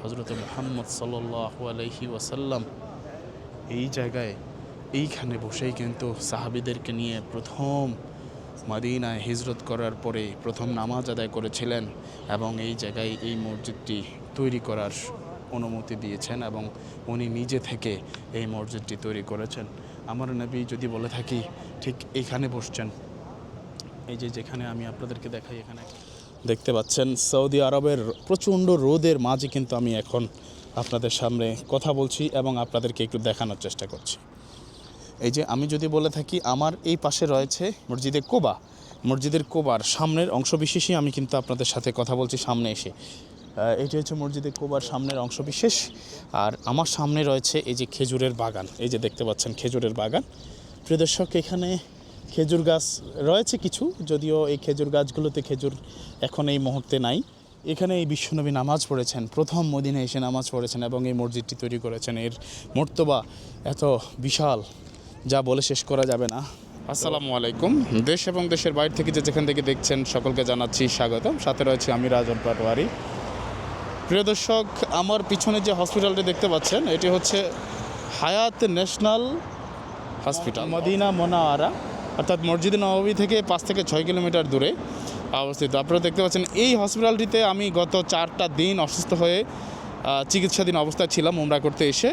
হজরত মুহাম্মদ সাল্লাল্লাহু আলাইহি ওয়াসাল্লাম এই জায়গায় এইখানে বসেই কিন্তু সাহাবীদেরকে নিয়ে প্রথম মদিনায় হিজরত করার পরে প্রথম নামাজ আদায় করেছিলেন এবং এই জায়গায় এই মসজিদটি তৈরি করার অনুমতি দিয়েছেন এবং উনি নিজে থেকে এই মসজিদটি তৈরি করেছেন। আমার নবী যদি বলে থাকি ঠিক এইখানে বসছেন। এই যে যেখানে আমি আপনাদেরকে দেখাই, এখানে দেখতে পাচ্ছেন সৌদি আরবের প্রচণ্ড রোদের মাঝে কিন্তু আমি এখন আপনাদের সামনে কথা বলছি এবং আপনাদেরকে একটু দেখানোর চেষ্টা করছি। এই যে আমি যদি বলে থাকি আমার এই পাশে রয়েছে মসজিদে কোবা, মসজিদের কোবার সামনের অংশবিশেষই আমি কিন্তু আপনাদের সাথে কথা বলছি সামনে এসে। এটি হচ্ছে মসজিদে কোবার সামনের অংশবিশেষ। আর আমার সামনে রয়েছে এই যে খেজুরের বাগান, এই যে দেখতে পাচ্ছেন খেজুরের বাগান। প্রিয় দর্শক, এখানে খেজুর গাছ রয়েছে কিছু, যদিও এই খেজুর গাছগুলোতে খেজুর এখন এই মুহূর্তে নাই। এখানে এই বিশ্বনবী নামাজ পড়েছেন, প্রথম মদিনায় এসে নামাজ পড়েছেন এবং এই মসজিদটি তৈরি করেছেন। এর মর্তবা এত বিশাল, যা বলে শেষ করা যাবে না। আসসালামু আলাইকুম। দেশ এবং দেশের বাইরে থেকে যেখান থেকে দেখছেন সকলকে জানাচ্ছি স্বাগতম। সাথে রয়েছে আমি রাজন পাটোয়ারি। প্রিয় দর্শক, আমার পিছনে যে হসপিটালটি দেখতে পাচ্ছেন এটি হচ্ছে হায়াত ন্যাশনাল হসপিটাল, মদিনা মোনাওয়ারা, অর্থাৎ মসজিদে নববী থেকে 5 থেকে 6 কিলোমিটার দূরে অবস্থিত। আপনারা দেখতে পাচ্ছেন এই হসপিটালটিতে আমি গত 4টা দিন অসুস্থ হয়ে চিকিৎসাধীন অবস্থায় ছিলাম উমরা করতে এসে।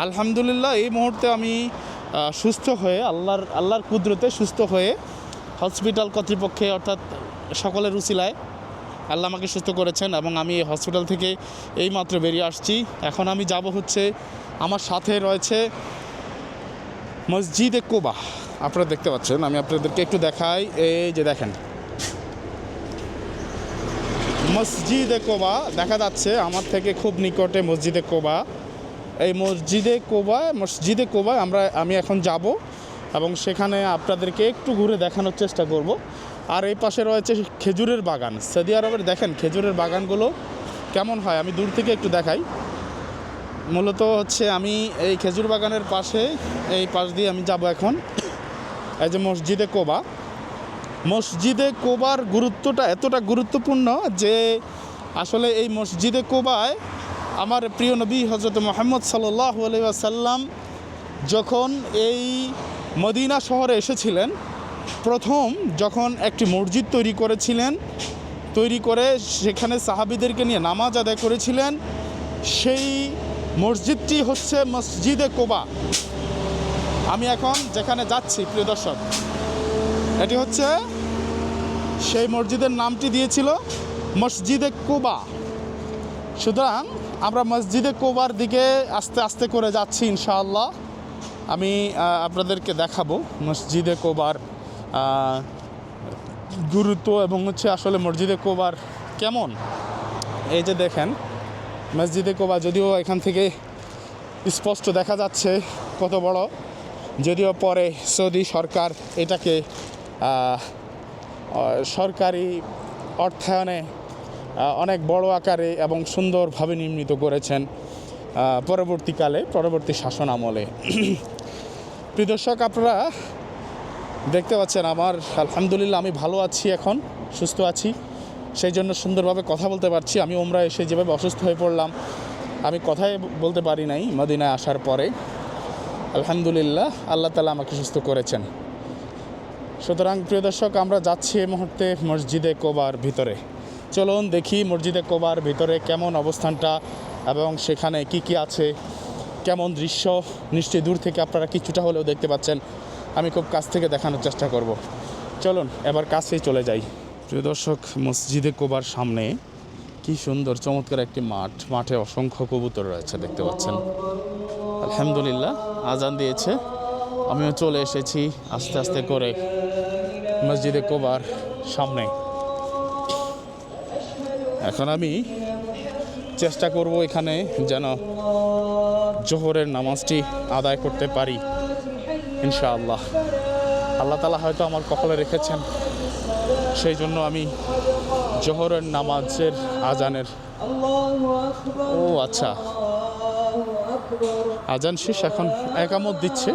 আলহামদুলিল্লাহ এই মুহূর্তে আমি সুস্থ হয়ে আল্লাহর কুদরতে সুস্থ হয়ে হসপিটাল কর্তৃপক্ষে অর্থাৎ সকলের উসিলায় আল্লাহ আমাকে সুস্থ করেছেন এবং আমি এই হসপিটাল থেকে এইমাত্র বেরিয়ে আসছি। এখন আমি যাব হচ্ছে, আমার সাথে রয়েছে মসজিদে কোবা। আপনারা দেখতে পাচ্ছেন, আমি আপনাদেরকে একটু দেখাই। এই যে দেখেন মসজিদে কোবা দেখা যাচ্ছে আমার থেকে খুব নিকটে মসজিদে কোবা। এই মসজিদে কোবায় আমি এখন যাব এবং সেখানে আপনাদেরকে একটু ঘুরে দেখানোর চেষ্টা করব। আর এই পাশে রয়েছে খেজুরের বাগান। সৌদি আরবের দেখেন খেজুরের বাগানগুলো কেমন হয়, আমি দূর থেকে একটু দেখাই। মূলত হচ্ছে আমি এই খেজুর বাগানের পাশে, এই পাশ দিয়ে আমি যাব এখন। এই যে মসজিদে কোবা, মসজিদে কোবার গুরুত্বটা এতটা গুরুত্বপূর্ণ যে আসলে এই মসজিদে কোবায় আমার প্রিয় নবী হজরত মুহাম্মদ সাল্লাল্লাহু আলাইহি ওয়াসাল্লাম যখন এই মদিনা শহরে এসেছিলেন, প্রথম যখন একটি মসজিদ তৈরি করেছিলেন, তৈরি করে সেখানে সাহাবীদেরকে নিয়ে নামাজ আদায় করেছিলেন, সেই মসজিদটি হচ্ছে মসজিদে কোবা। আমি এখন যেখানে যাচ্ছি প্রিয় দর্শক, এটি হচ্ছে সেই মসজিদের নামটি দিয়েছিল মসজিদে কোবা। সুতরাং আমরা মসজিদে কোবার দিকে আস্তে আস্তে করে যাচ্ছি ইনশাআল্লাহ। আমি আপনাদেরকে দেখাবো মসজিদে কোবার গুরুত্ব এবং হচ্ছে আসলে মসজিদে কোবার কেমন। এই যে দেখেন মসজিদে কোবা, যদিও এখান থেকে স্পষ্ট দেখা যাচ্ছে কত বড়, যদিও পরে সৌদি সরকার এটাকে সরকারি অর্থায়নে অনেক বড় আকারে এবং সুন্দরভাবে নির্মিত করেছেন পরবর্তী শাসন আমলে। প্রিয় দর্শক, আপনারা দেখতে পাচ্ছেন আমার আলহামদুলিল্লাহ আমি ভালো আছি, এখন সুস্থ আছি, সেই জন্য সুন্দরভাবে কথা বলতে পারছি। আমি উমরা এসে যেভাবে অসুস্থ হয়ে পড়লাম, আমি কথাই বলতে পারি নাই মদিনায় আসার পরে। আলহামদুলিল্লাহ আল্লাহ তাআলা আমাকে সুস্থ করেছেন। সুতরাং প্রিয় দর্শক, আমরা যাচ্ছি এই মুহূর্তে মসজিদে কোবার ভিতরে। চলুন দেখি মসজিদে কোবার ভিতরে কেমন অবস্থানটা এবং সেখানে কি কি আছে, কেমন দৃশ্য। নিশ্চয়ই দূর থেকে আপনারা কিছুটা হলেও দেখতে পাচ্ছেন, আমি খুব কাছ থেকে দেখানোর চেষ্টা করব। চলুন এবার কাছেই চলে যাই। প্রিয় দর্শক, মসজিদে কোবার সামনে কি সুন্দর চমৎকার একটি মাঠে অসংখ্য কবুতর রয়েছে, দেখতে পাচ্ছেন। আলহামদুলিল্লাহ আজান দিয়েছে, আমিও চলে এসেছি আস্তে আস্তে করে মসজিদে কোবার সামনে। এখন আমি চেষ্টা করব এখানে যেন জোহরের নামাজটি আদায় করতে পারি ইনশাআল্লাহ। আল্লাহ তাআলা হয়তো আমার কপালে রেখেছেন, সেই জন্য আমি জোহরের নামাজের আজানের আচ্ছা আজান শেষ, এখন একামত দিচ্ছে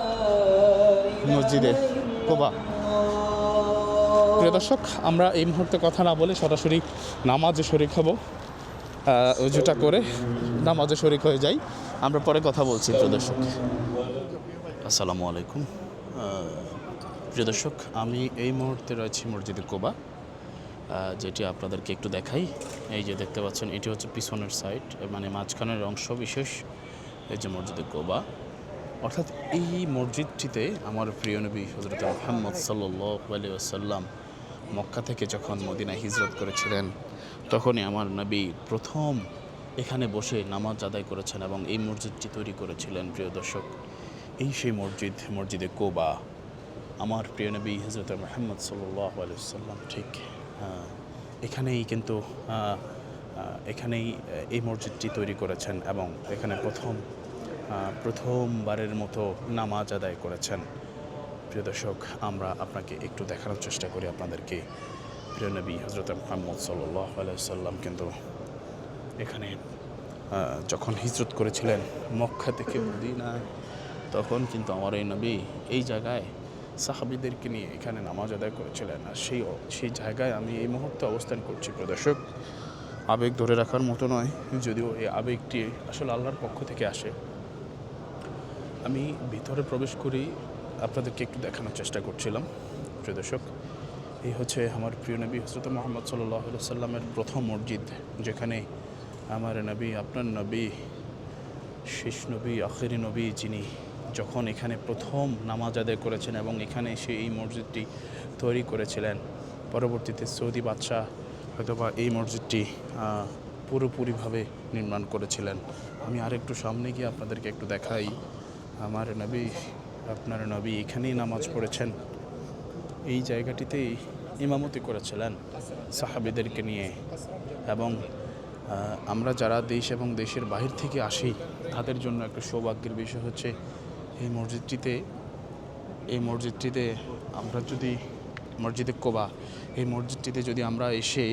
মসজিদে কোবা। প্রিয় দর্শক, আমরা এই মুহূর্তে কথা না বলে সরাসরি নামাজে শরীক হব। উজুটা করে নামাজে শরিক হয়ে যাই। আমরা পরে কথা বলছি প্রিয় দর্শক। আসসালামু আলাইকুম প্রিয় দর্শক, আমি এই মুহূর্তে রয়েছি মসজিদে কোবা, যেটি আপনাদেরকে একটু দেখাই। এই যে দেখতে পাচ্ছেন, এটি হচ্ছে পিছনের সাইড, মানে মাঝখানের অংশ বিশেষ। এই যে মসজিদে কোবা, অর্থাৎ এই মসজিদটিতে আমার প্রিয় নবী হযরত মুহাম্মদ সাল্লাল্লাহু আলাইহি ওয়াসাল্লাম মক্কা থেকে যখন মদিনায় হিজরত করেছিলেন, তখনই আমার নবী প্রথম এখানে বসে নামাজ আদায় করেছেন এবং এই মসজিদটি তৈরি করেছিলেন। প্রিয় দর্শক, এই সেই মসজিদ, মসজিদে কোবা। আমার প্রিয় নবী হযরত মুহাম্মদ সাল্লাল্লাহু আলাইহি ওয়াসাল্লাম ঠিক এখানেই কিন্তু এখানেই এই মসজিদটি তৈরি করেছেন এবং এখানে প্রথমবারের মতো নামাজ আদায় করেছেন। প্রিয় দর্শক, আমরা আপনাকে একটু দেখানোর চেষ্টা করি আপনাদেরকে। প্রিয় নবী হযরত মুহাম্মদ সাল্লাল্লাহু আলাইহি ওয়াসাল্লাম কিন্তু এখানে যখন হিজরত করেছিলেন মক্কা থেকে মদিনা, তখন কিন্তু আমার এই নবী এই জায়গায় সাহাবীদেরকে নিয়ে এখানে নামাজ আদায় করেছিলেন। আর সেই জায়গায় আমি এই মুহূর্তে অবস্থান করছি। প্রিয় দর্শক, আবেগ ধরে রাখার মতো নয়, যদিও এই আবেগটি আসলে আল্লাহর পক্ষ থেকে আসে। আমি ভিতরে প্রবেশ করি, আপনাদেরকে একটু দেখানোর চেষ্টা করছিলাম। প্রিয় দর্শক, এই হচ্ছে আমার প্রিয় নবী হযরত মুহাম্মদ সাল্লাল্লাহু আলাইহি ওয়াসাল্লামের প্রথম মসজিদ, যেখানে আমার নবী, আপনার নবী, শেষ নবী, আখেরি নবী, যিনি যখন এখানে প্রথম নামাজ আদায় করেছেন এবং এখানে এসে এই মসজিদটি তৈরি করেছিলেন। পরবর্তীতে সৌদি বাদশাহ হয়তোবা এই মসজিদটি পুরোপুরিভাবে নির্মাণ করেছিলেন। আমি আরেকটু সামনে গিয়ে আপনাদেরকে একটু দেখাই। আমার নবী, আপনার নবী এখানেই নামাজ পড়েছেন, এই জায়গাটিতেই ইমামতি করেছিলেন সাহাবীদেরকে নিয়ে। এবং আমরা যারা দেশ এবং দেশের বাহির থেকে আসি, তাদের জন্য একটা সৌভাগ্যের বিষয় হচ্ছে এই মসজিদটিতে আমরা যদি, মসজিদে কোবা, এই মসজিদটিতে যদি আমরা এসে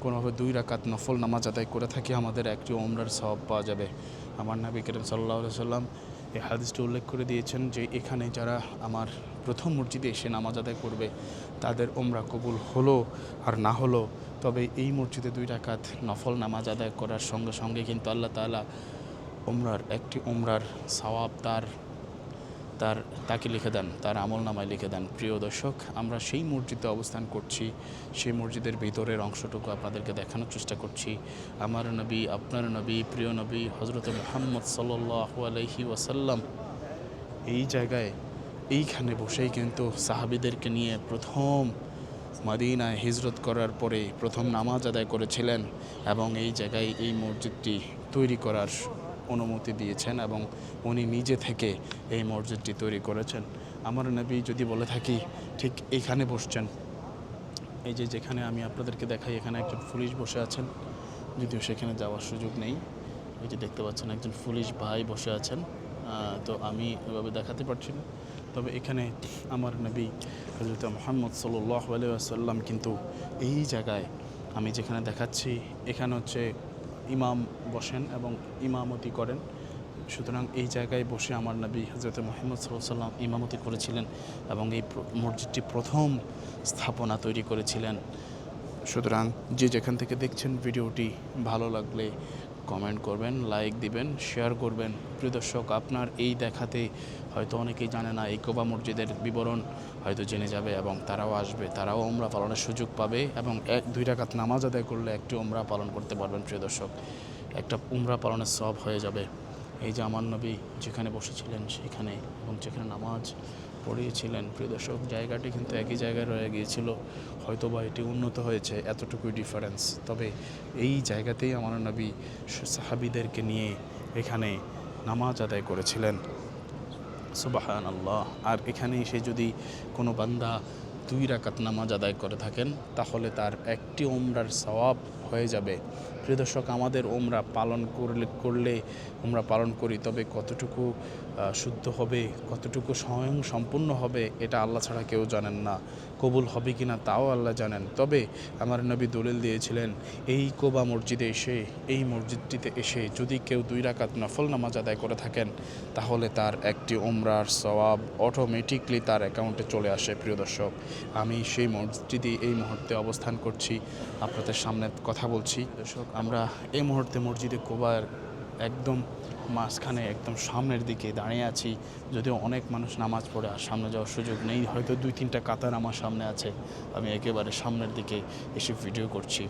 কোনোভাবে 2 রাকাত নফল নামাজ আদায় করে থাকি, আমাদের একটি ওমরার সওয়াব পাওয়া যাবে। আমার নবী করিম সাল্লাল্লাহু আলাইহি ওয়াসাল্লাম এই হাদিসটি উল্লেখ করে দিয়েছেন যে এখানে যারা আমার প্রথম মসজিদে এসে নামাজ আদায় করবে, তাদের ওমরা কবুল হলো আর না হলো, তবে এই মসজিদে 2 রাকাত নফল নামাজ আদায় করার সঙ্গে সঙ্গে কিন্তু আল্লাহ তাআলা একটি ওমরার সওয়াব তাকে লিখে দেন, তার আমল নামায় লিখে দেন। প্রিয় দর্শক, আমরা সেই মসজিদে অবস্থান করছি, সেই মসজিদের ভিতরের অংশটুকু আপনাদেরকে দেখানোর চেষ্টা করছি। আমার নবী, আপনার নবী, প্রিয় নবী হযরত মুহাম্মদ সাল্লাল্লাহু আলাইহি ওয়াসাল্লাম এই জায়গায়, এইখানে বসেই কিন্তু সাহাবীদেরকে নিয়ে প্রথম মদিনায় হিজরত করার পরে প্রথম নামাজ আদায় করেছিলেন এবং এই জায়গায় এই মসজিদটি তৈরি করার অনুমতি দিয়েছেন এবং উনি নিজে থেকে এই মসজিদটি তৈরি করেছেন। আমার নবী যদি বলে থাকি, ঠিক এখানে বসছেন। এই যে যেখানে আমি আপনাদেরকে দেখাই, এখানে একজন পুলিশ বসে আছেন, যদিও সেখানে যাওয়ার সুযোগ নেই। এই যে দেখতে পাচ্ছেন একজন পুলিশ ভাই বসে আছেন, তো আমি ওইভাবে দেখাতে পারছি না। তবে এখানে আমার নবী হযরত মুহাম্মদ সাল্লাল্লাহু আলাইহি ওয়াসাল্লাম কিন্তু এই জায়গায় আমি যেখানে দেখাচ্ছি, এখানে হচ্ছে ইমাম বসেন এবং ইমামতি করেন। সুতরাং এই জায়গায় বসে আমার নবী হযরত মুহাম্মদ সাল্লাল্লাহু আলাইহি ওয়াসাল্লাম ইমামতি করেছিলেন এবং এই মসজিদটি প্রথম স্থাপনা তৈরি করেছিলেন। সুতরাং যে যেখান থেকে দেখছেন, ভিডিওটি ভালো লাগলে কমেন্ট করবেন, লাইক দিবেন, শেয়ার করবেন। প্রিয় দর্শক, আপনার এই দেখাতে হয়তো অনেকেই জানে না, এই কোবা মসজিদের বিবরণ হয়তো জেনে যাবে এবং তারাও আসবে, তারাও উমরা পালনের সুযোগ পাবে এবং 1-2 রাকাত নামাজ আদায় করলে একটি উমরা পালন করতে পারবেন। প্রিয় দর্শক, একটা উমরা পালনের সওয়াব হয়ে যাবে। এই যে আমার নবী যেখানে বসেছিলেন সেখানে এবং যেখানে নামাজ পড়িয়েছিলেন, প্রিয় দর্শক, জায়গাটি কিন্তু একই জায়গায় রয়ে গিয়েছিল, হয়তোবা এটি উন্নত হয়েছে, এতটুকুই ডিফারেন্স। তবে এই জায়গাতেই আমার নবী সাহাবীদেরকে নিয়ে এখানে নামাজ আদায় করেছিলেন। সুবহানাল্লাহ। আর এখানে এসে যদি কোনো বান্দা 2 রাকাত নামাজ আদায় করে থাকেন, তাহলে তার একটি উমরার সওয়াব হয়ে যাবে। প্রিয় দর্শক, আমাদের উমরা পালন করলে উমরা পালন করি, তবে কতটুকু শুদ্ধ হবে, কতটুকু স্বয়ং সম্পূর্ণ হবে, এটা আল্লাহ ছাড়া কেউ জানেন না। কবুল হবে কি না তাও আল্লাহ জানেন। তবে আমার নবী দলিল দিয়েছিলেন, এই কোবা মসজিদে এসে, এই মসজিদটিতে এসে যদি কেউ 2 রাকাত নফল নামাজ আদায় করে থাকেন, তাহলে তার একটি উমরার সওয়াব অটোমেটিকলি তার অ্যাকাউন্টে চলে আসে। প্রিয় দর্শক, আমি সেই মসজিদে এই মুহূর্তে অবস্থান করছি, আপনাদের সামনে কথা কথা বলছি। দর্শক, আমরা এই মুহূর্তে মসজিদে কুবার একদম মাঝখানে একদম সামনের দিকে দাঁড়িয়ে আছি। যদিও অনেক মানুষ নামাজ পড়ে আর সামনে যাওয়ার সুযোগ নেই, হয়তো 2-3টা কাতার আমার সামনে আছে। আমি একেবারে সামনের দিকে এসে ভিডিও করছি।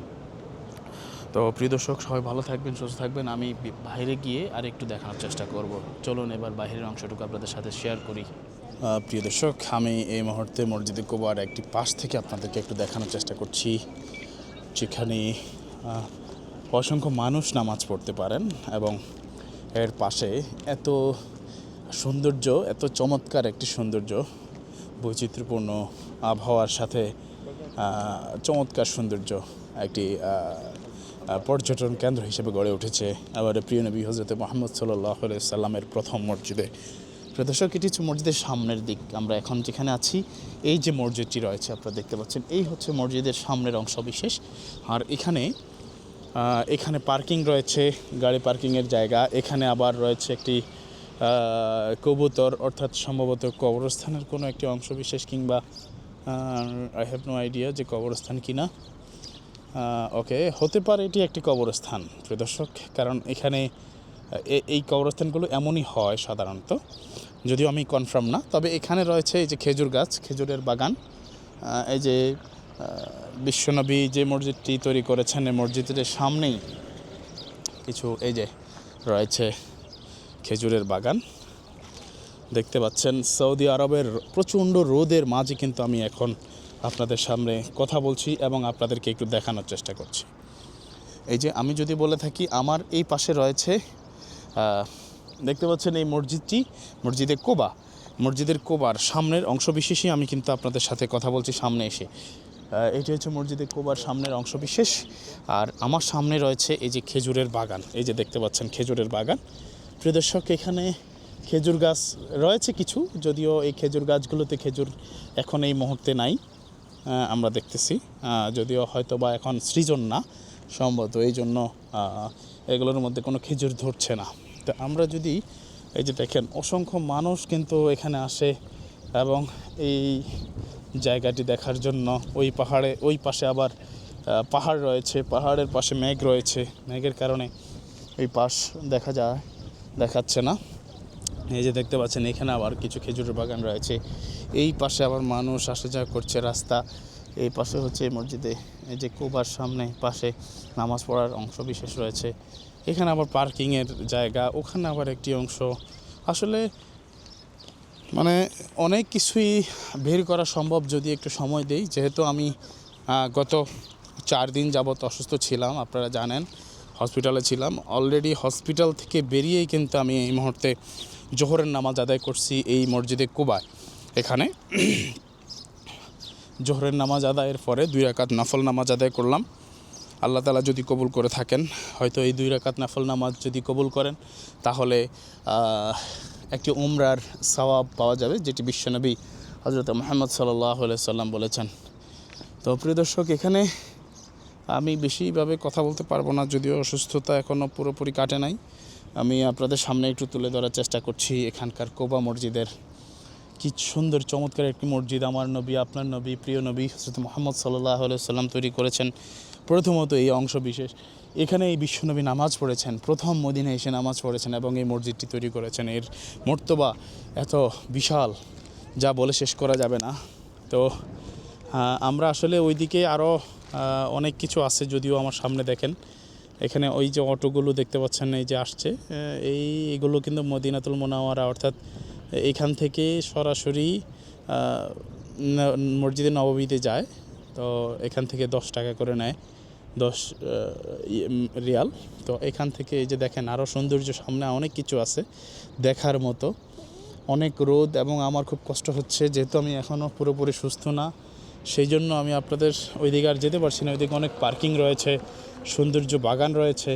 তো প্রিয় দর্শক, সবাই ভালো থাকবেন, সুস্থ থাকবেন। আমি বাইরে গিয়ে আর একটু দেখানোর চেষ্টা করব। চলুন এবার বাইরের অংশটুকু আপনাদের সাথে শেয়ার করি। প্রিয় দর্শক, আমি এই মুহূর্তে মসজিদে কুবার একটি পাশ থেকে আপনাদেরকে একটু দেখানোর চেষ্টা করছি, যেখানে অসংখ্য মানুষ নামাজ পড়তে পারেন এবং এর পাশে এত সৌন্দর্য, এত চমৎকার একটি সৌন্দর্য, বৈচিত্র্যপূর্ণ আবহাওয়ার সাথে চমৎকার সৌন্দর্য একটি পর্যটন কেন্দ্র হিসেবে গড়ে উঠেছে আবার প্রিয় নবী হজরত মুহাম্মদ সাল্লাল্লাহু আলাইহি সাল্লামের প্রথম মসজিদে। প্রদর্শক, এটি হচ্ছে মসজিদের সামনের দিক। আমরা এখন যেখানে আছি, এই যে মসজিদটি রয়েছে আপনারা দেখতে পাচ্ছেন, এই হচ্ছে মসজিদের সামনের অংশ বিশেষ। আর এখানে পার্কিং রয়েছে, গাড়ি পার্কিংয়ের জায়গা। এখানে আবার রয়েছে একটি কবুতর, অর্থাৎ সম্ভবত কবরস্থানের কোনো একটি অংশ বিশেষ, কিংবা আই হ্যাভ নো আইডিয়া যে কবরস্থান কিনা। ওকে, হতে পারে এটি একটি কবরস্থান প্রিয় দর্শক, কারণ এখানে এই কবরস্থানগুলো এমনই হয় সাধারণত, যদিও আমি কনফার্ম না। তবে এখানে রয়েছে এই যে খেজুর গাছ, খেজুরের বাগান। এই যে বিশ্বনবী যে মসজিদটি তৈরি করেছেন, এই মসজিদের সামনেই কিছু এই যে রয়েছে খেজুরের বাগান দেখতে পাচ্ছেন। সৌদি আরবের প্রচণ্ড রোদের মাঝে কিন্তু আমি এখন আপনাদের সামনে কথা বলছি এবং আপনাদেরকে একটু দেখানোর চেষ্টা করছি। এই যে আমি যদি বলে থাকি, আমার এই পাশে রয়েছে, দেখতে পাচ্ছেন এই মসজিদটি মসজিদে কুবা। মসজিদের কুবার সামনের অংশ বিশেষই আমি কিন্তু আপনাদের সাথে কথা বলছি সামনে এসে। এটি হচ্ছে মসজিদে কুবার সামনের অংশ বিশেষ। আর আমার সামনে রয়েছে এই যে খেজুরের বাগান, এই যে দেখতে পাচ্ছেন খেজুরের বাগান। প্রিয় দর্শক, এখানে খেজুর গাছ রয়েছে কিছু, যদিও এই খেজুর গাছগুলোতে খেজুর এখন এই মুহূর্তে নাই, আমরা দেখতেছি। যদিও হয়তো বা এখন সৃজন না সম্ভবত, এই জন্য এগুলোর মধ্যে কোনো খেজুর ধরছে না। তো আমরা যদি এই যে দেখেন, অসংখ্য মানুষ কিন্তু এখানে আসে এবং এই জায়গাটি দেখার জন্য। ওই পাশে আবার পাহাড় রয়েছে, পাহাড়ের পাশে মেঘ রয়েছে, মেঘের কারণে এই পাশ দেখাচ্ছে না। এই যে দেখতে পাচ্ছেন, এখানে আবার কিছু খেজুরের বাগান রয়েছে। এই পাশে আবার মানুষ আসা যাওয়া করছে, রাস্তা। এই পাশে হচ্ছে মসজিদে এই যে কুবার সামনে পাশে নামাজ পড়ার অংশ বিশেষ রয়েছে। এখানে আবার পার্কিংয়ের জায়গা, ওখানে আবার একটি অংশ। আসলে মানে অনেক কিছুই বের করা সম্ভব যদি একটু সময় দেই। যেহেতু আমি গত 4 দিন যাবত অসুস্থ ছিলাম, আপনারা জানেন, হসপিটালে ছিলাম। অলরেডি হসপিটাল থেকে বেরিয়েই কিন্তু আমি এই মুহূর্তে জোহরের নামাজ আদায় করছি এই মসজিদে কুবায়। এখানে জোহরের নামাজ আদায়ের পরে 2 রাকাত নফল নামাজ আদায় করলাম। আল্লাহ তাআলা যদি কবুল করে থাকেন, হয়তো এই 2 রাকাত নফল নামাজ যদি কবুল করেন, তাহলে একটি উমরার সওয়াব পাওয়া যাবে, যেটি বিশ্বনবী হযরত মুহাম্মদ সাল্লাল্লাহু আলাইহি সাল্লাম বলেছেন। তো প্রিয় দর্শক, এখানে আমি বেশিভাবে কথা বলতে পারবো না, যদিও অসুস্থতা এখনও পুরোপুরি কাটে নাই। আমি আপনাদের সামনে একটু তুলে ধরার চেষ্টা করছি এখানকার কুবা মসজিদের। কি সুন্দর চমৎকার একটি মসজিদ, আমার নবী, আপনার নবী, প্রিয় নবী হযরত মুহাম্মদ সাল্লাল্লাহু আলাইহি সাল্লাম তৈরি করেছেন। প্রথমত এই অংশ বিশেষ, এখানে এই বিশ্বনবী নামাজ পড়েছেন, প্রথম মদিনায় এসে নামাজ পড়েছেন এবং এই মসজিদটি তৈরি করেছেন। এর মর্তবা এত বিশাল, যা বলে শেষ করা যাবে না। তো আমরা আসলে ওইদিকে আরও অনেক কিছু আছে, যদিও আমার সামনে দেখেন এখানে ওই যে অটোগুলো দেখতে পাচ্ছেন, এই যে আসছে, এইগুলো কিন্তু মদিনাতুল মুনাওয়ারা, অর্থাৎ এখান থেকে সরাসরি মসজিদে নববীতে যায়। তো এখান থেকে 10 টাকা করে নেয়, 10 রিয়াল। তো এখান থেকে এই যে দেখেন, আরও সৌন্দর্য, সামনে অনেক কিছু আছে দেখার মতো। অনেক রোদ এবং আমার খুব কষ্ট হচ্ছে, যেহেতু আমি এখনও পুরোপুরি সুস্থ না, সেই জন্য আমি আপনাদের ওইদিকে আর যেতে পারছি না। ওইদিকে অনেক পার্কিং রয়েছে, সৌন্দর্য বাগান রয়েছে,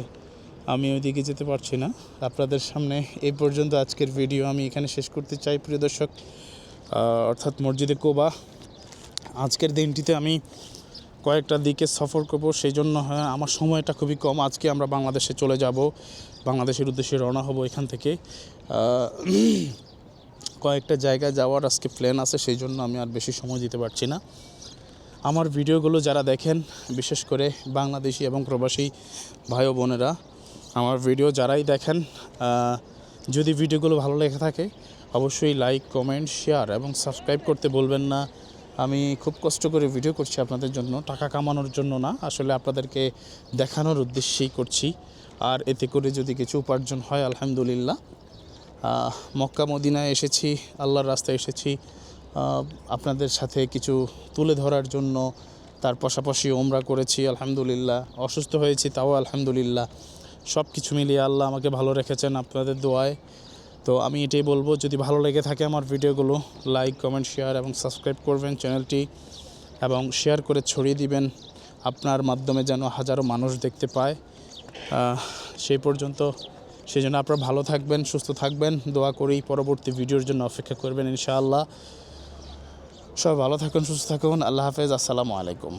আমি ওইদিকে যেতে পারছি না। আপনাদের সামনে এই পর্যন্ত আজকের ভিডিও আমি এখানে শেষ করতে চাই প্রিয় দর্শক, অর্থাৎ মসজিদে কুবা। আজকের দিনটিতে আমি কয়েকটা দিকে সফর করব, সেই জন্য আমার সময়টা খুবই কম। আজকে আমরা বাংলাদেশে চলে যাব, বাংলাদেশের উদ্দেশ্যে রওনা হব। এখান থেকে কয়েকটা জায়গায় যাওয়ার আজকে প্ল্যান আছে, সেই জন্য আমি আর বেশি সময় দিতে পারছি না। আমার ভিডিওগুলো যারা দেখেন, বিশেষ করে বাংলাদেশি এবং প্রবাসী ভাই ও বোনেরা, আমার ভিডিও যারাই দেখেন, যদি ভিডিওগুলো ভালো লেগে থাকে অবশ্যই লাইক, কমেন্ট, শেয়ার এবং সাবস্ক্রাইব করতে বলবেন না। আমি খুব কষ্ট করে ভিডিও করছি আপনাদের জন্য, টাকা কামানোর জন্য না, আসলে আপনাদেরকে দেখানোর উদ্দেশ্যেই করছি। আর এতে করে যদি কিছু উপার্জন হয় আলহামদুলিল্লাহ। মক্কা মদিনায় এসেছি, আল্লাহর রাস্তায় এসেছি আপনাদের সাথে কিছু তুলে ধরার জন্য। তার পাশাপাশি ওমরা করেছি আলহামদুলিল্লাহ, অসুস্থ হয়েছি তাও আলহামদুলিল্লাহ। সব কিছু মিলিয়ে আল্লাহ আমাকে ভালো রেখেছেন আপনাদের দোয়ায়। তো আমি এটাই বলবো, যদি ভালো লেগে থাকে আমার ভিডিওগুলো লাইক, কমেন্ট, শেয়ার এবং সাবস্ক্রাইব করবেন চ্যানেলটি, এবং শেয়ার করে ছড়িয়ে দিবেন আপনার মাধ্যমে যেন হাজারো মানুষ দেখতে পায়। সেই পর্যন্ত সেই জন্য আপনারা ভালো থাকবেন, সুস্থ থাকবেন, দোয়া করি। পরবর্তী ভিডিওর জন্য অপেক্ষা করবেন ইনশাআল্লাহ। সবাই ভালো থাকুন, সুস্থ থাকুন। আল্লাহ হাফেজ। আসসালামু আলাইকুম।